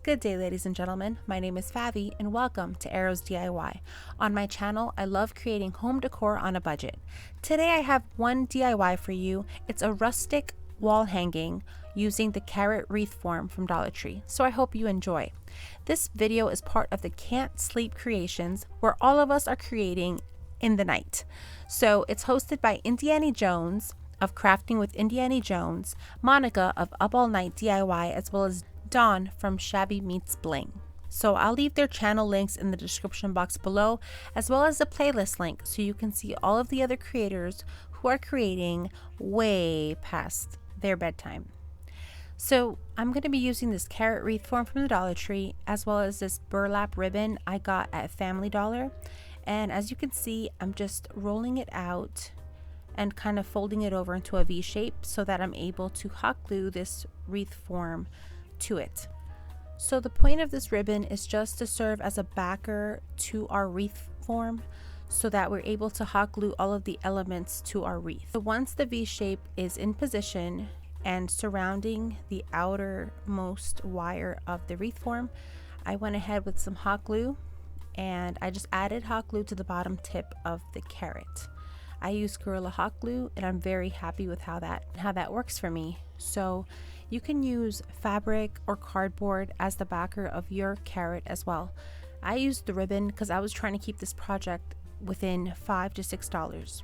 Good day, ladies and gentlemen. My name is Favi and welcome to Arrows DIY. On my channel, I love creating home decor on a budget. Today I have one DIY for you. It's a rustic wall hanging using the carrot wreath form from Dollar Tree, so I hope you enjoy. This video is part of the Can't Sleep Creations, where all of us are creating in the night. So it's hosted by Indiana Jones of Crafting with Indiana Jones, Monica of Up All Night DIY, as well as Dawn from Shabby Meets Bling. So I'll leave their channel links in the description box below, as well as the playlist link, so you can see all of the other creators who are creating way past their bedtime. So I'm going to be using this carrot wreath form from the Dollar Tree, as well as this burlap ribbon I got at Family Dollar. And as you can see, I'm just rolling it out and kind of folding it over into a V shape so that I'm able to hot glue this wreath form to it. So the point of this ribbon is just to serve as a backer to our wreath form so that we're able to hot glue all of the elements to our wreath. So once the V shape is in position and surrounding the outermost wire of the wreath form, I went ahead with some hot glue and I just added hot glue to the bottom tip of the carrot. I use Gorilla Hot Glue and I'm very happy with how that works for me. So you can use fabric or cardboard as the backer of your carrot as well. I used the ribbon because I was trying to keep this project within $5 to $6.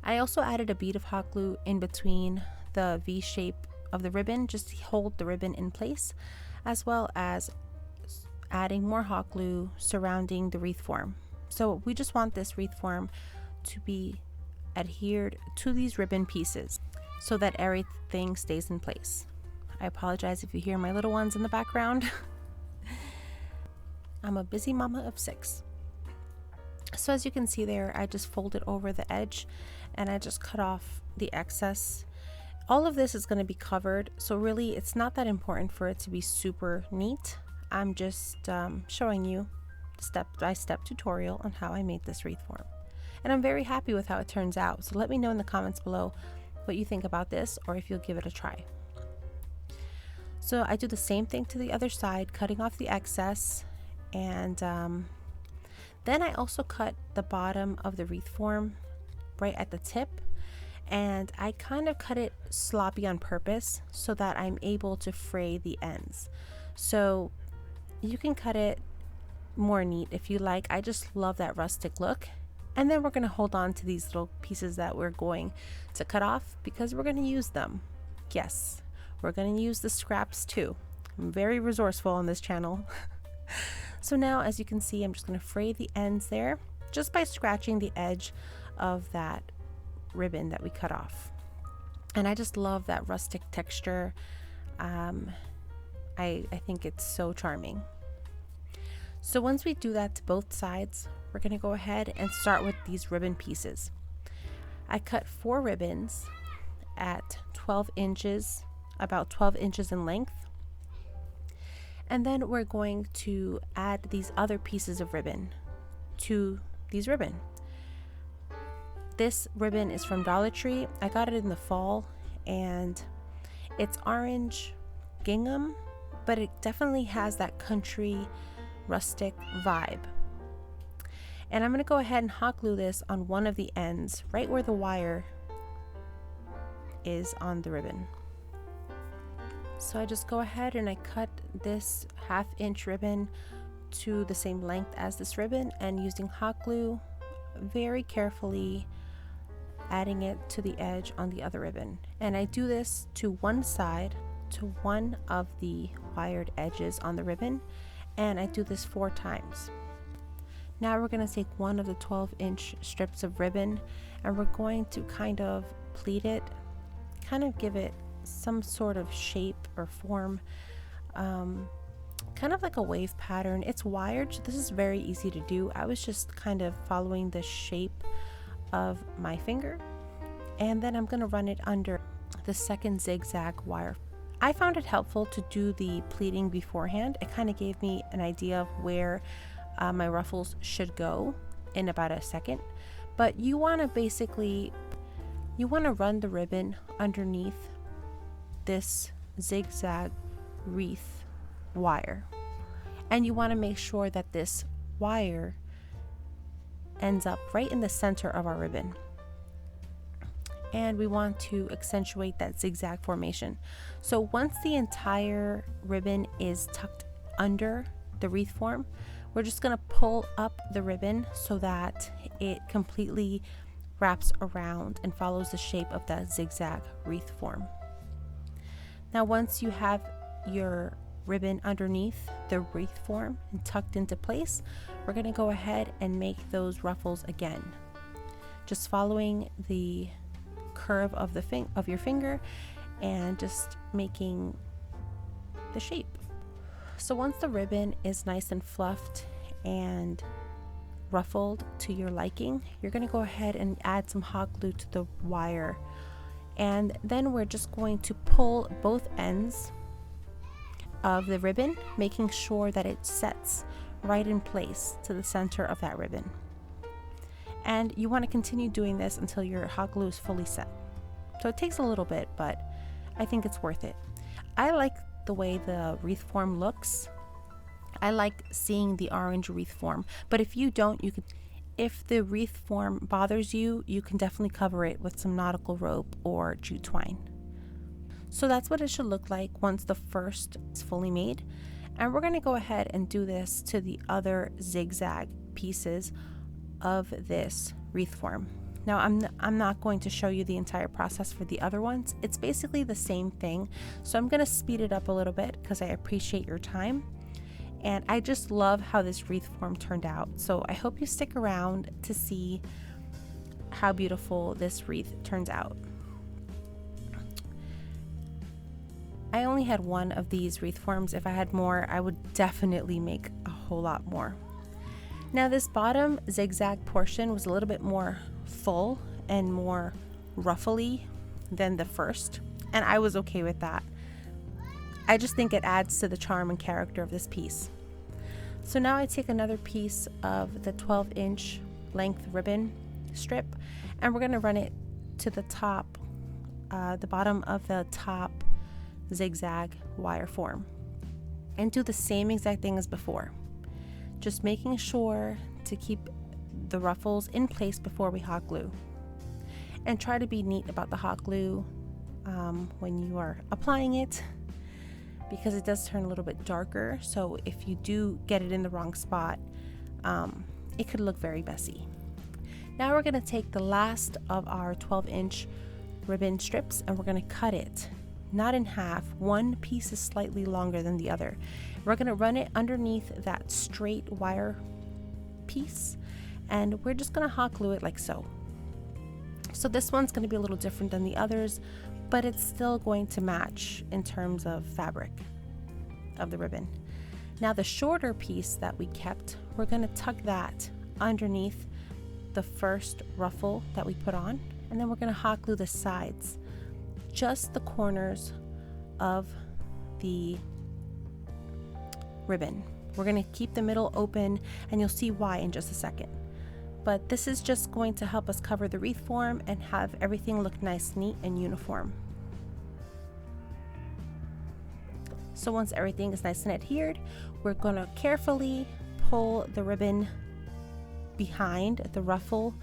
I also added a bead of hot glue in between the V shape of the ribbon just to hold the ribbon in place, as well as adding more hot glue surrounding the wreath form. So we just want this wreath form to be adhered to these ribbon pieces so that everything stays in place. I apologize if you hear my little ones in the background. I'm a busy mama of 6. So as you can see there, I just folded over the edge and I just cut off the excess. All of this is going to be covered, so really it's not that important for it to be super neat. I'm just showing you step-by-step tutorial on how I made this wreath form. And I'm very happy with how it turns out. So let me know in the comments below what you think about this, or if you'll give it a try. So I do the same thing to the other side, cutting off the excess, and then I also cut the bottom of the wreath form right at the tip, and I kind of cut it sloppy on purpose so that I'm able to fray the ends. So you can cut it more neat if you like. I just love that rustic look. And then we're going to hold on to these little pieces that we're going to cut off because we're going to use them. Yes, we're going to use the scraps too. I'm very resourceful on this channel. So now, as you can see, I'm just going to fray the ends there just by scratching the edge of that ribbon that we cut off. And I just love that rustic texture. I think it's so charming. So once we do that to both sides, we're going to go ahead and start with these ribbon pieces. I cut 4 ribbons at 12 inches, about 12 inches in length. And then we're going to add these other pieces of ribbon to these ribbon. This ribbon is from Dollar Tree. I got it in the fall and it's orange gingham, but it definitely has that country rustic vibe. And I'm going to go ahead and hot glue this on one of the ends, right where the wire is on the ribbon. So I just go ahead and I cut this 1/2 inch ribbon to the same length as this ribbon, and using hot glue, very carefully adding it to the edge on the other ribbon. And I do this to one side, to one of the wired edges on the ribbon, and I do this 4 times. Now we're going to take one of the 12-inch strips of ribbon and we're going to kind of pleat it, kind of give it some sort of shape or form, kind of like a wave pattern. It's wired, so this is very easy to do. I was just kind of following the shape of my finger, and then I'm going to run it under the second zigzag wire. I found it helpful to do the pleating beforehand. It kind of gave me an idea of where my ruffles should go in about a second. But you want to run the ribbon underneath this zigzag wreath wire. And you want to make sure that this wire ends up right in the center of our ribbon. And we want to accentuate that zigzag formation. So once the entire ribbon is tucked under the wreath form, we're just going to pull up the ribbon so that it completely wraps around and follows the shape of that zigzag wreath form. Now once you have your ribbon underneath the wreath form and tucked into place, we're going to go ahead and make those ruffles again, just following the curve of your finger and just making the shape. So once the ribbon is nice and fluffed and ruffled to your liking, you're going to go ahead and add some hot glue to the wire, and then we're just going to pull both ends of the ribbon, making sure that it sets right in place to the center of that ribbon. And you want to continue doing this until your hot glue is fully set. So it takes a little bit, but I think it's worth it. I like the way the wreath form looks. I like seeing the orange wreath form, but if you don't, you could, if the wreath form bothers you, you can definitely cover it with some nautical rope or jute twine. So that's what it should look like once the first is fully made. And we're going to go ahead and do this to the other zigzag pieces of this wreath form. Now I'm not going to show you the entire process for the other ones. It's basically the same thing. So I'm going to speed it up a little bit because I appreciate your time. And I just love how this wreath form turned out. So I hope you stick around to see how beautiful this wreath turns out. I only had one of these wreath forms. If I had more, I would definitely make a whole lot more. Now this bottom zigzag portion was a little bit more full and more ruffly than the first, and I was okay with that. I just think it adds to the charm and character of this piece. So now I take another piece of the 12-inch length ribbon strip, and we're going to run it to the top, the bottom of the top zigzag wire form, and do the same exact thing as before, just making sure to keep the ruffles in place before we hot glue, and try to be neat about the hot glue when you are applying it, because it does turn a little bit darker. So if you do get it in the wrong spot, it could look very messy. Now we're going to take the last of our 12-inch ribbon strips and we're going to cut it, not in half. One piece is slightly longer than the other. We're going to run it underneath that straight wire piece, and we're just going to hot glue it like so. So this one's going to be a little different than the others, but it's still going to match in terms of fabric of the ribbon. Now the shorter piece that we kept, we're going to tuck that underneath the first ruffle that we put on, and then we're going to hot glue the sides, just the corners of the ribbon. We're going to keep the middle open, and you'll see why in just a second. But this is just going to help us cover the wreath form and have everything look nice, neat, and uniform. So once everything is nice and adhered, we're going to carefully pull the ribbon behind the ruffle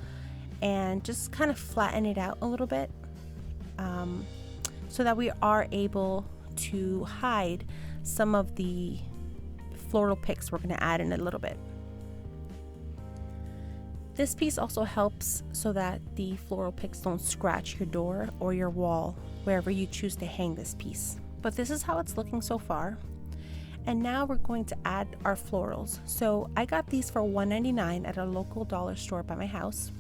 and just kind of flatten it out a little bit, so that we are able to hide some of the floral picks we're going to add in a little bit. This piece also helps so that the floral picks don't scratch your door or your wall wherever you choose to hang this piece. But this is how it's looking so far. And now we're going to add our florals. So I got these for $1.99 at a local dollar store by my house.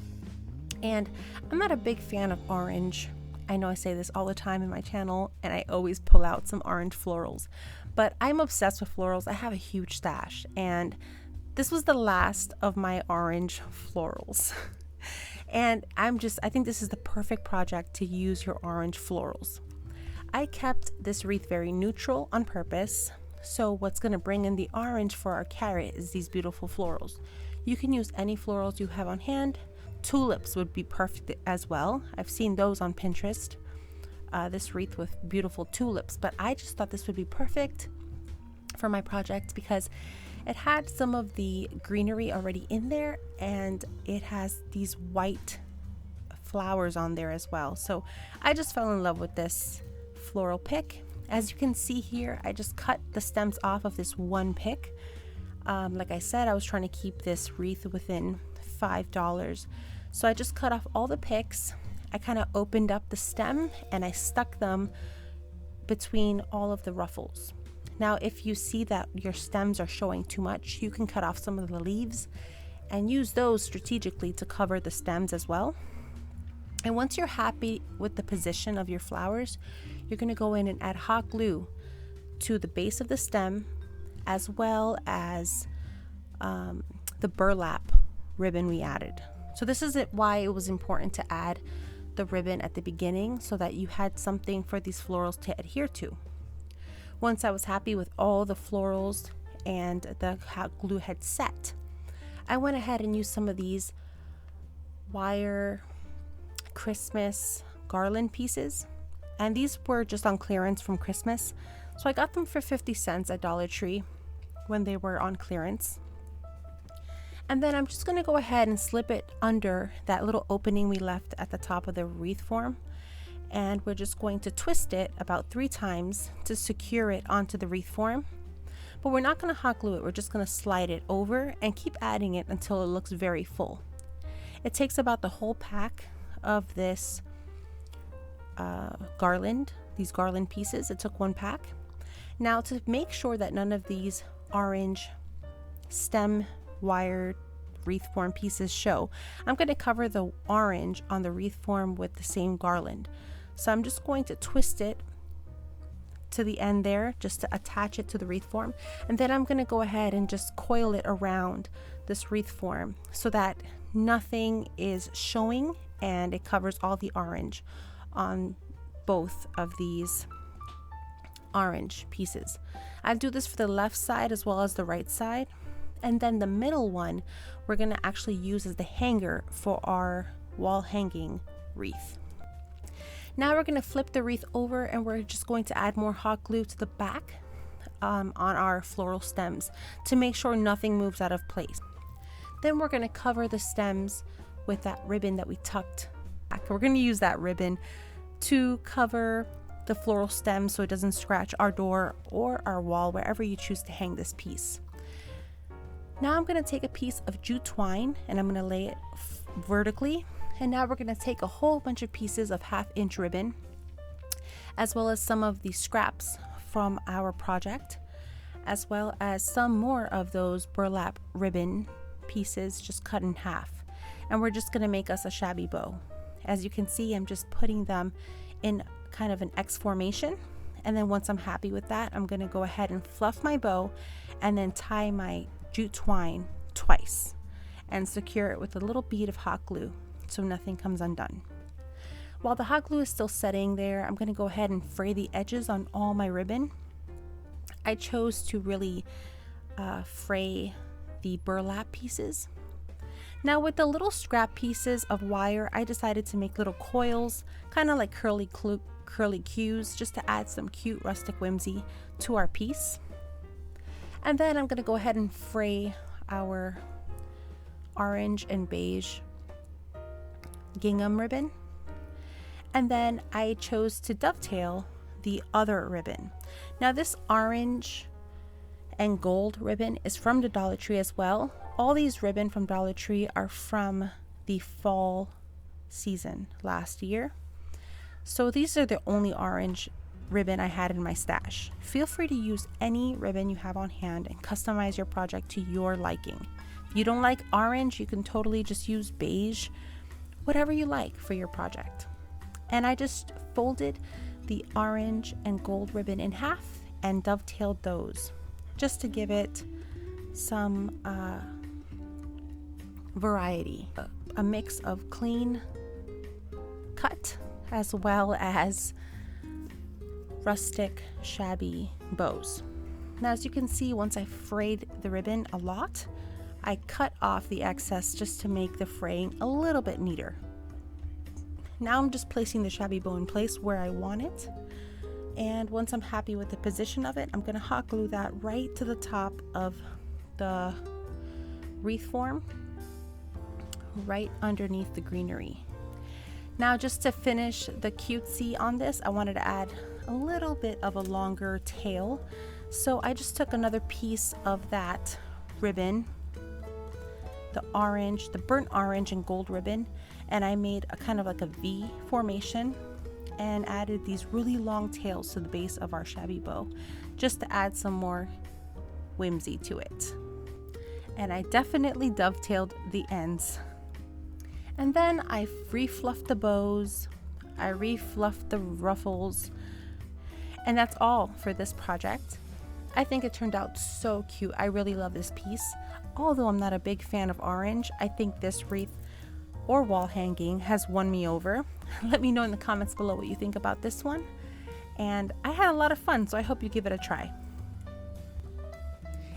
And I'm not a big fan of orange. I know I say this all the time in my channel, and I always pull out some orange florals. But I'm obsessed with florals. I have a huge stash, and this was the last of my orange florals. And I think this is the perfect project to use your orange florals. I kept this wreath very neutral on purpose. So what's going to bring in the orange for our carrot is these beautiful florals. You can use any florals you have on hand. Tulips would be perfect as well. I've seen those on Pinterest, this wreath with beautiful tulips, but I just thought this would be perfect for my project because it had some of the greenery already in there, and it has these white flowers on there as well. So I just fell in love with this floral pick. As you can see here, I just cut the stems off of this one pick. Like I said, I was trying to keep this wreath within $5. So I just cut off all the picks. I kind of opened up the stem and I stuck them between all of the ruffles. Now, if you see that your stems are showing too much, you can cut off some of the leaves and use those strategically to cover the stems as well. And once you're happy with the position of your flowers, you're going to go in and add hot glue to the base of the stem, as well as the burlap ribbon we added. So this is why it was important to add the ribbon at the beginning, so that you had something for these florals to adhere to. Once I was happy with all the florals and the hot glue had set, I went ahead and used some of these wire Christmas garland pieces, and these were just on clearance from Christmas, so I got them for 50 cents at Dollar Tree when they were on clearance. And then I'm just going to go ahead and slip it under that little opening we left at the top of the wreath form, and we're just going to twist it about 3 times to secure it onto the wreath form. But we're not going to hot glue it, we're just going to slide it over and keep adding it until it looks very full. It takes about the whole pack of this garland, these garland pieces. It took 1 pack. Now, to make sure that none of these orange stem wired wreath form pieces show, I'm going to cover the orange on the wreath form with the same garland. So I'm just going to twist it to the end there just to attach it to the wreath form, and then I'm going to go ahead and just coil it around this wreath form so that nothing is showing and it covers all the orange on both of these orange pieces. I'll do this for the left side as well as the right side, and then the middle one we're going to actually use as the hanger for our wall hanging wreath. Now we're going to flip the wreath over, and we're just going to add more hot glue to the back on our floral stems to make sure nothing moves out of place. Then we're going to cover the stems with that ribbon that we tucked back. We're going to use that ribbon to cover the floral stem so it doesn't scratch our door or our wall, wherever you choose to hang this piece. Now I'm going to take a piece of jute twine and I'm going to lay it vertically. And now we're going to take a whole bunch of pieces of 1/2 inch ribbon, as well as some of the scraps from our project, as well as some more of those burlap ribbon pieces just cut in half. And we're just going to make us a shabby bow. As you can see, I'm just putting them in kind of an X formation. And then once I'm happy with that, I'm going to go ahead and fluff my bow and then tie my jute twine twice and secure it with a little bead of hot glue so nothing comes undone. While the hot glue is still setting there, I'm going to go ahead and fray the edges on all my ribbon. I chose to really fray the burlap pieces. Now with the little scrap pieces of wire, I decided to make little coils, kind of like curly cues, just to add some cute rustic whimsy to our piece. And then I'm going to go ahead and fray our orange and beige gingham ribbon. And then I chose to dovetail the other ribbon. Now this orange and gold ribbon is from the Dollar Tree as well. All these ribbon from Dollar Tree are from the fall season last year. So these are the only orange ribbon I had in my stash. Feel free to use any ribbon you have on hand and customize your project to your liking. If you don't like orange, you can totally just use beige, whatever you like for your project. And I just folded the orange and gold ribbon in half and dovetailed those just to give it some variety, a mix of clean cut as well as rustic shabby bows. Now as you can see, once I frayed the ribbon a lot, I cut off the excess just to make the fraying a little bit neater. Now I'm just placing the shabby bow in place where I want it, And once I'm happy with the position of it, I'm going to hot glue that right to the top of the wreath form, right underneath the greenery. Now, just to finish the cutesy on this, I wanted to add a little bit of a longer tail. So I just took another piece of that ribbon, the orange, the burnt orange and gold ribbon, and I made a kind of like a V formation and added these really long tails to the base of our shabby bow, just to add some more whimsy to it. And I definitely dovetailed the ends. And then I refluffed the bows, I refluffed the ruffles, and that's all for this project. I think it turned out so cute. I really love this piece. Although I'm not a big fan of orange, I think this wreath or wall hanging has won me over. Let me know in the comments below what you think about this one. And I had a lot of fun, so I hope you give it a try.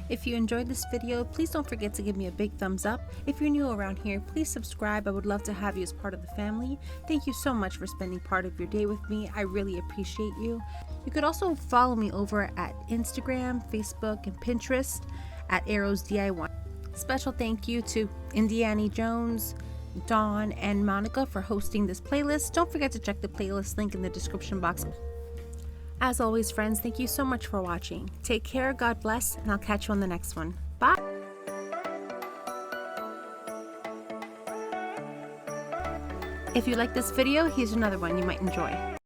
If you enjoyed this video, please don't forget to give me a big thumbs up. If you're new around here, please subscribe. I would love to have you as part of the family. Thank you so much for spending part of your day with me. I really appreciate you. You could also follow me over at Instagram, Facebook, and Pinterest at Arrows DIY. Special thank you to Indiana Jones, Dawn, and Monica for hosting this playlist. Don't forget to check the playlist link in the description box. As always, friends, thank you so much for watching. Take care, God bless, and I'll catch you on the next one. Bye! If you like this video, here's another one you might enjoy.